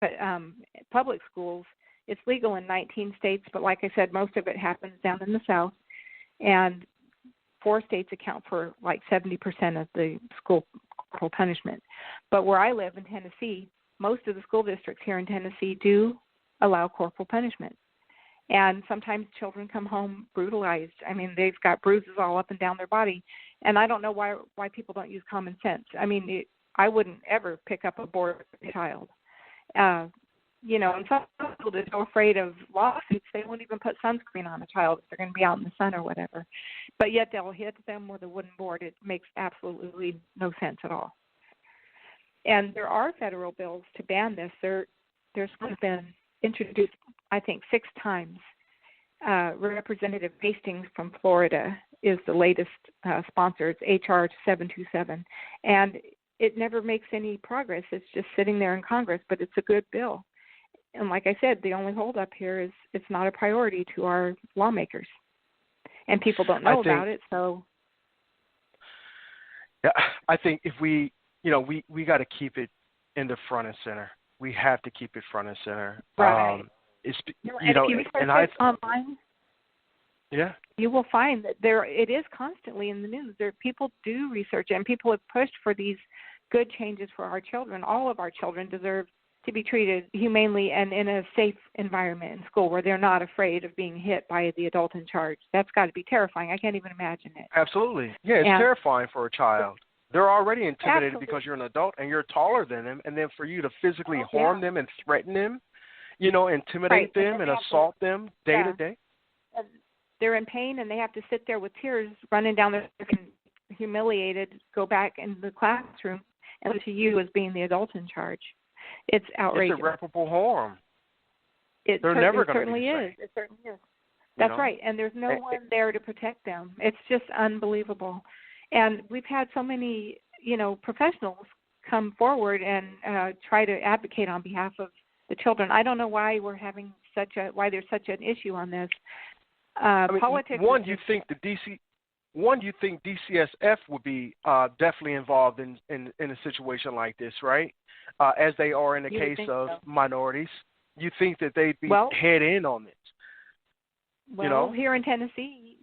But public schools, it's legal in 19 states, but like I said, most of it happens down in the South. And 4 states account for like 70% of the school corporal punishment. But where I live in Tennessee, most of the school districts here in Tennessee do allow corporal punishment. And sometimes children come home brutalized. I mean, they've got bruises all up and down their body. And I don't know why people don't use common sense. I mean, I wouldn't ever pick up a bored child. You know, and some people are so afraid of lawsuits, they won't even put sunscreen on a child if they're going to be out in the sun or whatever. But yet they'll hit them with a wooden board. It makes absolutely no sense at all. And there are federal bills to ban this. There's been introduced, I think, 6 times. Representative Hastings from Florida is the latest sponsor. It's H.R. 727. And it never makes any progress. It's just sitting there in Congress, but it's a good bill. And like I said, the only holdup here is it's not a priority to our lawmakers. And people don't know about it, so. Yeah, I think if we got to keep it in the front and center. We have to keep it front and center. Right. If you research it online, yeah, you will find that it is constantly in the news. People do research, and people have pushed for these good changes for our children. All of our children deserve to be treated humanely and in a safe environment in school where they're not afraid of being hit by the adult in charge. That's got to be terrifying. I can't even imagine it. Absolutely. Yeah, it's terrifying for a child. They're already intimidated because you're an adult and you're taller than them, and then for you to physically harm them and threaten them, intimidate them and assault them day to day. They're in pain, and they have to sit there with tears running down their humiliated, go back in the classroom, and to you as being the adult in charge. It's outrageous. It's irreparable harm. They're never going to be the same. It certainly is. That's right, and there's no one there to protect them. It's just unbelievable. And we've had so many, professionals come forward and try to advocate on behalf of the children. I don't know why we're having why there's such an issue on this. Politics. One, you think DCSF would be definitely involved in a situation like this, right? As they are in the case of minorities. You think that they'd be head in on this? Well, here in Tennessee,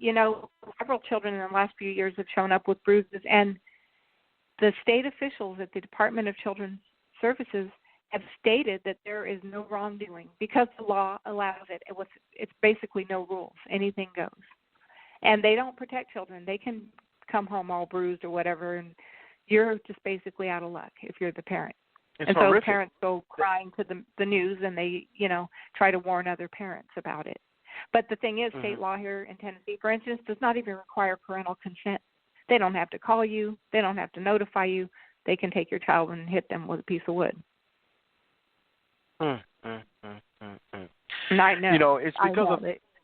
several children in the last few years have shown up with bruises, and the state officials at the Department of Children's Services have stated that there is no wrongdoing because the law allows it. It's basically no rules. Anything goes. And they don't protect children. They can come home all bruised or whatever, and you're just basically out of luck if you're the parent. It's and horrific. So parents go crying to the news, and they, try to warn other parents about it. But the thing is, state law here in Tennessee, for instance, does not even require parental consent. They don't have to call you. They don't have to notify you. They can take your child and hit them with a piece of wood. And I know.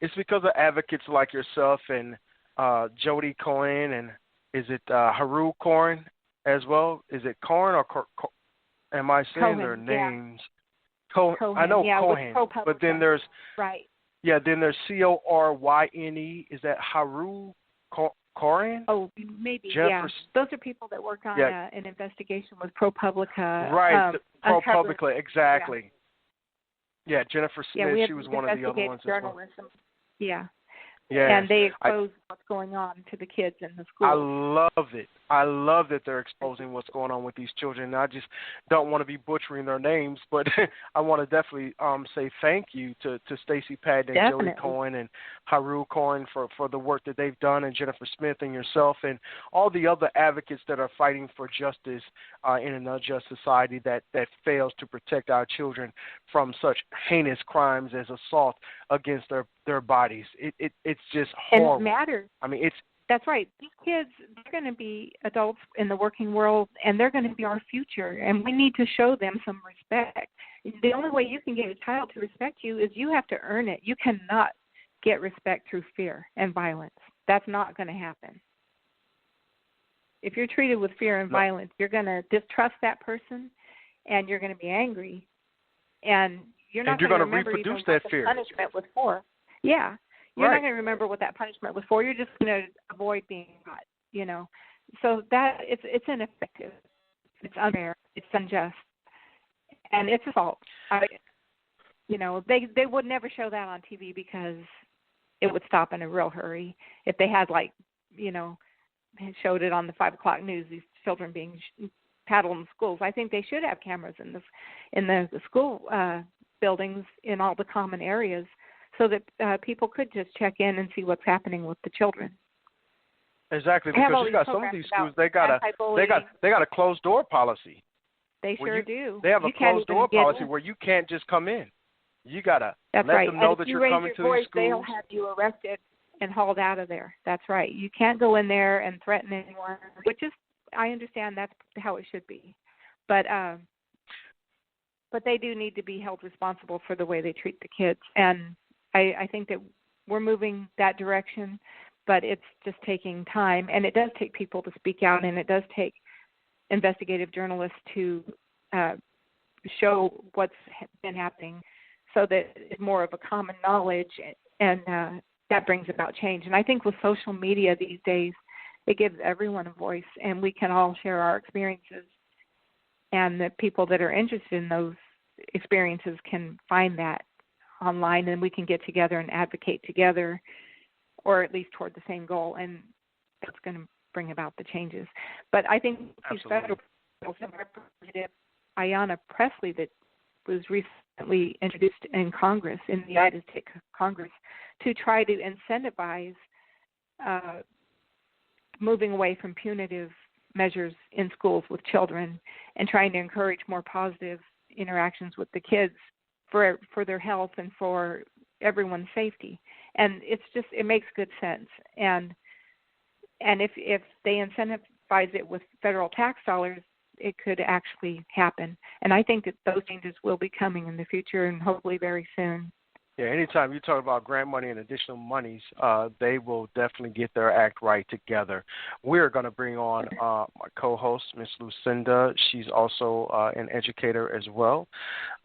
It's because of advocates like yourself and Jody Cohen, and is it Haru Cohen as well? Is it Cohen or am I saying their names? Cohen. I know Cohen, but then there's Yeah, then there's Coryne. Is that Haru Cohen? Oh, maybe. Those are people that work on an investigation with ProPublica. Right, ProPublica, exactly. Yeah, Jennifer Smith. Yeah, she was one of the other ones as well. Yeah. Yeah, and they expose what's going on to the kids in the school. I love it. I love that they're exposing what's going on with these children. I just don't want to be butchering their names, but I want to definitely say thank you to Stacey Patton and Jody Cohen and Haru Cohen for the work that they've done, and Jennifer Smith and yourself and all the other advocates that are fighting for justice in an unjust society that fails to protect our children from such heinous crimes as assault against their bodies. It's just horrible. And it matters. I mean, That's right. These kids, they're going to be adults in the working world, and they're going to be our future, and we need to show them some respect. The only way you can get a child to respect you is you have to earn it. You cannot get respect through fear and violence. That's not going to happen. If you're treated with fear and violence, you're going to distrust that person, and you're going to be angry, and you're not going to reproduce that fear. Punishment was for. Yeah. You're not going to remember what that punishment was for. You're just going to avoid being caught, So that it's ineffective. It's unfair. It's unjust. and it's a fault. They would never show that on TV because it would stop in a real hurry. If they had showed it on the 5 o'clock news, these children being paddled in schools, I think they should have cameras in the school buildings in all the common areas, so that people could just check in and see what's happening with the children. Exactly, because you got some of these schools they got a closed door policy. They sure do. They have a closed door policy where you can't just come in. You gotta let them know that you're coming to these schools. They'll have you arrested and hauled out of there. That's right. You can't go in there and threaten anyone, which is, I understand that's how it should be, but they do need to be held responsible for the way they treat the kids, and I think that we're moving that direction, but it's just taking time, and it does take people to speak out, and it does take investigative journalists to show what's been happening, so that it's more of a common knowledge, and that brings about change. And I think with social media these days, it gives everyone a voice, and we can all share our experiences, and the people that are interested in those experiences can find that online, and we can get together and advocate together, or at least toward the same goal, and that's going to bring about the changes. But I think these federal bills, Representative Ayanna Pressley, that was recently introduced in Congress, in the United States Congress, to try to incentivize moving away from punitive measures in schools with children and trying to encourage more positive interactions with the kids for their health and for everyone's safety. And it makes good sense. And if they incentivize it with federal tax dollars, it could actually happen. And I think that those changes will be coming in the future, and hopefully very soon. Yeah, anytime you talk about grant money and additional monies, they will definitely get their act right together. We're going to bring on my co-host, Miss Lucinda. She's also an educator as well.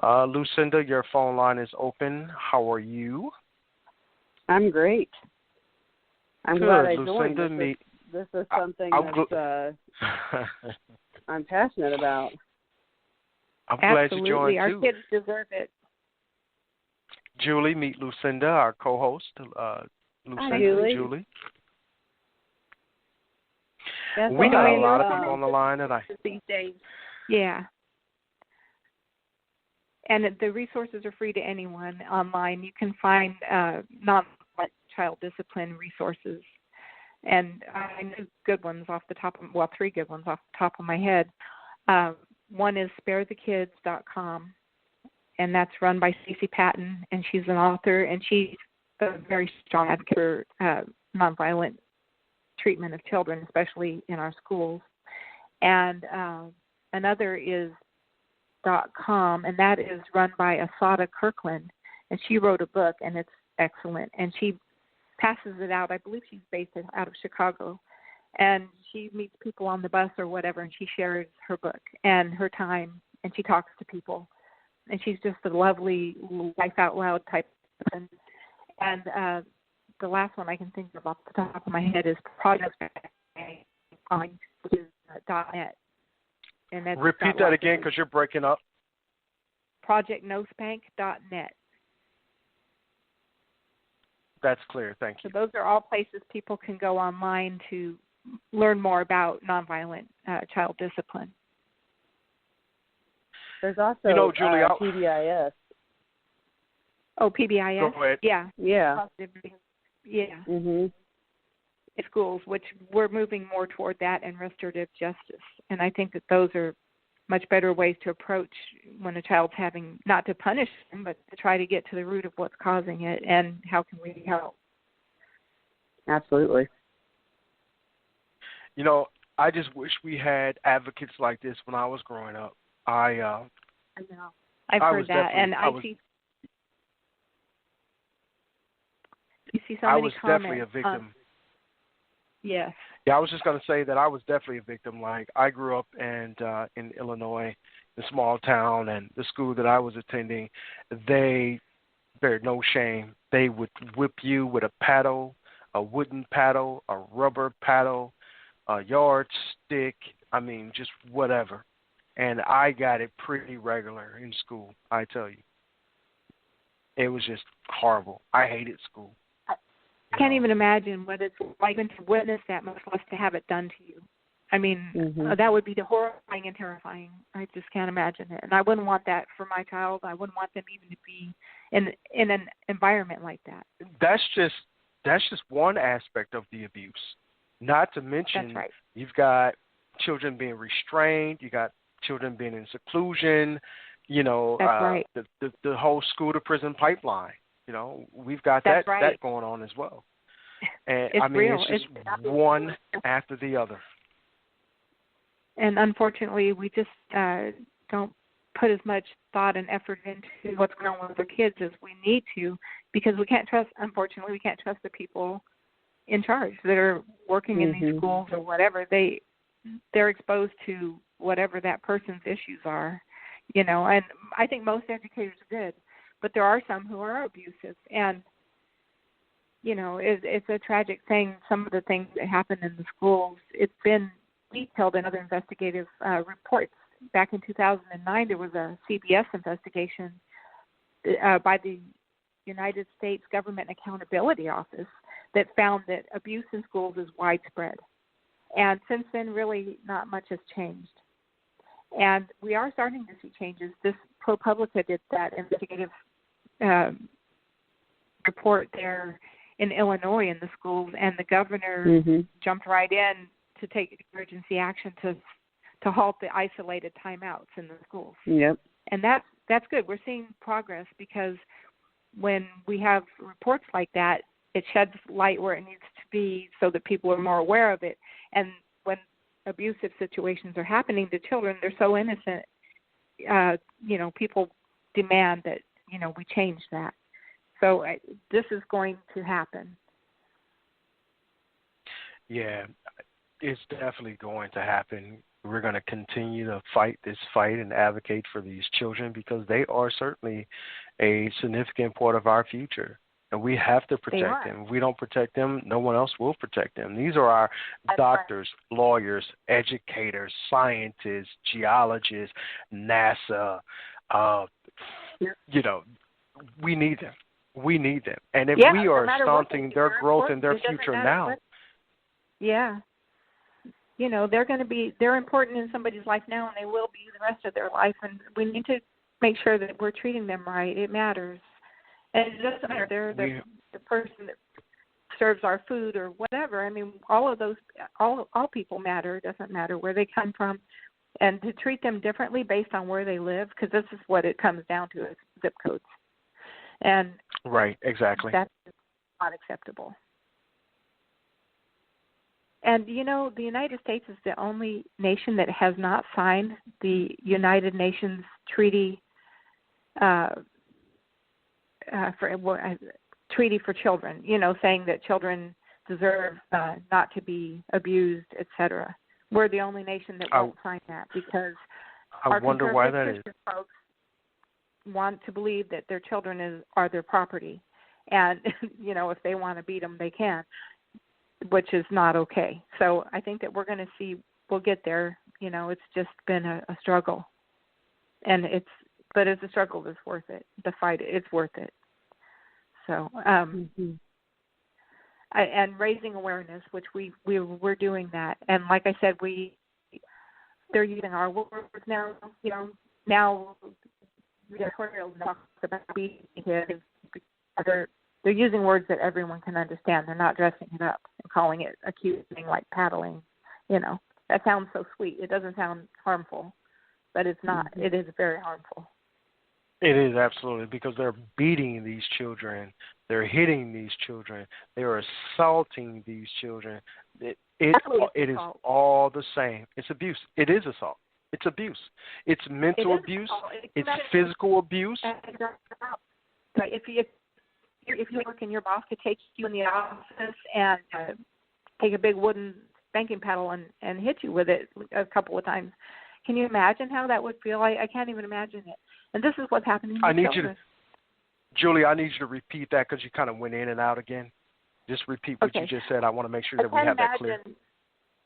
Lucinda, your phone line is open. How are you? I'm great. I'm Good. glad I Lucinda, joined. This is something that I'm passionate about. I'm glad Absolutely. you joined, too. Our kids deserve it. Julie, meet Lucinda, our co-host. Lucinda, Hi, Julie. We got a lot of people on the line these days. Yeah. And the resources are free to anyone online. You can find non-violent child discipline resources. And I know good ones off the top of, 3 good ones off the top of my head. One is sparethekids.com. And that's run by Stacey Patton, and she's an author, and she's a very strong advocate for nonviolent treatment of children, especially in our schools. And another is .com, and that is run by Asada Kirkland, and she wrote a book, and it's excellent. And she passes it out. I believe she's based out of Chicago, and she meets people on the bus or whatever, and she shares her book and her time, and she talks to people. And she's just a lovely, life out loud type person. And the last one I can think of off the top of my head is Project Nospank, which is .net. And that's repeat that again because you're breaking up. ProjectNospank.net. That's clear. Thank you. So those are all places people can go online to learn more about nonviolent child discipline. There's also Julie, PBIS. Oh, PBIS? Go ahead. Yeah. Yeah. Yeah. Mm-hmm. In schools, which we're moving more toward that and restorative justice. And I think that those are much better ways to approach when a child's having, not to punish them, but to try to get to the root of what's causing it and how can we help. Absolutely. I just wish we had advocates like this when I was growing up. I know. I've heard that, and you see so many comments. I was definitely a victim. Yes. Yeah, I was just going to say that I was definitely a victim. Like, I grew up in Illinois, in a small town, and the school that I was attending, they spared no shame. They would whip you with a paddle, a wooden paddle, a rubber paddle, a yardstick, just whatever. and I got it pretty regular in school, I tell you. It was just horrible. I hated school. I can't even imagine what it's like to witness that, much less to have it done to you. I mean, that would be horrifying and terrifying. I just can't imagine it. And I wouldn't want that for my child. I wouldn't want them even to be in an environment like that. That's just one aspect of the abuse. Not to mention, you've got children being restrained, you got children being in seclusion, the whole school to prison pipeline. We've got that going on as well. And it's just one after the other. And unfortunately, we just don't put as much thought and effort into what's going on with our kids as we need to, because we can't trust the people in charge that are working in these schools or whatever. They're exposed to whatever that person's issues are, and I think most educators are good, but there are some who are abusive, and it's a tragic thing, some of the things that happen in the schools. It's been detailed in other investigative reports. Back in 2009, there was a CBS investigation by the United States Government Accountability Office that found that abuse in schools is widespread. And since then, really not much has changed. And we are starting to see changes. This ProPublica did that investigative report there in Illinois in the schools, and the governor jumped right in to take emergency action to halt the isolated timeouts in the schools. Yep. And that's good. We're seeing progress, because when we have reports like that, it sheds light where it needs to be so that people are more aware of it. And when abusive situations are happening to children, they're so innocent, people demand that, we change that. So this is going to happen. Yeah, it's definitely going to happen. We're going to continue to fight this fight and advocate for these children, because they are certainly a significant part of our future. And we have to protect them. If we don't protect them, no one else will protect them. These are our doctors, lawyers, educators, scientists, geologists, NASA. We need them. We need them. And if we are stunting their growth and their future now. They're important in somebody's life now, and they will be the rest of their life. And we need to make sure that we're treating them right. It matters. And it doesn't matter. They're the person that serves our food or whatever. I mean, all of those, all people matter. It doesn't matter where they come from. And to treat them differently based on where they live, because this is what it comes down to, is zip codes. And right, exactly. That's not acceptable. And, the United States is the only nation that has not signed the United Nations Treaty Treaty for Children, saying that children deserve not to be abused, etc. We're the only nation that won't sign that, because I wonder why that is. Folks want to believe that their children are their property, and if they want to beat them, they can, which is not okay. So I think that we'll get there. It's just been a struggle, but it's a struggle that's worth it. The fight, it's worth it. So, and raising awareness, which we're doing that. And like I said, they're using our words now. Now the editorial talks about beating kids. They're using words that everyone can understand. They're not dressing it up and calling it a cute thing like paddling. That sounds so sweet. It doesn't sound harmful, but it's not. It is very harmful. It is, absolutely, because they're beating these children. They're hitting these children. They're assaulting these children. It is all the same. It's abuse. It is assault. It's abuse. It's mental abuse. It's physical abuse. But if you work and your boss could take you in the office and take a big wooden spanking paddle and hit you with it a couple of times, can you imagine how that would feel? I can't even imagine it. And this is what's happening to children. Julie, I need you to repeat that, because you kind of went in and out again. Just repeat what you just said. I want to make sure that we have that clear.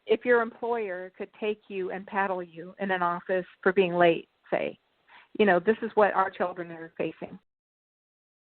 if your employer could take you and paddle you in an office for being late, say, this is what our children are facing.